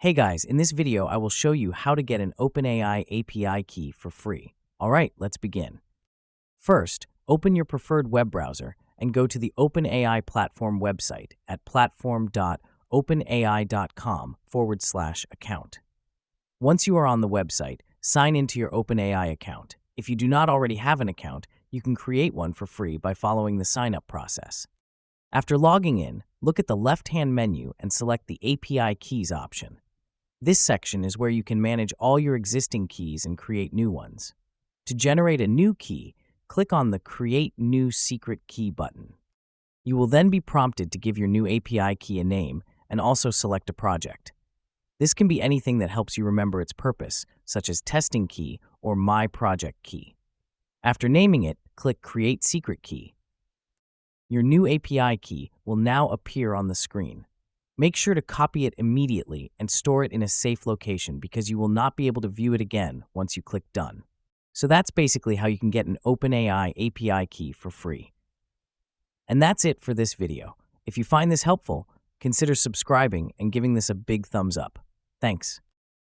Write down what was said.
Hey guys, in this video, I will show you how to get an OpenAI API key for free. All right, let's begin. First, open your preferred web browser and go to the OpenAI platform website at platform.openai.com/account. Once you are on the website, sign into your OpenAI account. If you do not already have an account, you can create one for free by following the sign-up process. After logging in, look at the left-hand menu and select the API Keys option. This section is where you can manage all your existing keys and create new ones. To generate a new key, click on the Create New Secret Key button. You will then be prompted to give your new API key a name and also select a project. This can be anything that helps you remember its purpose, such as Testing Key or My Project Key. After naming it, click Create Secret Key. Your new API key will now appear on the screen. Make sure to copy it immediately and store it in a safe location because you will not be able to view it again once you click Done. So that's basically how you can get an OpenAI API key for free. And that's it for this video. If you find this helpful, consider subscribing and giving this a big thumbs up. Thanks.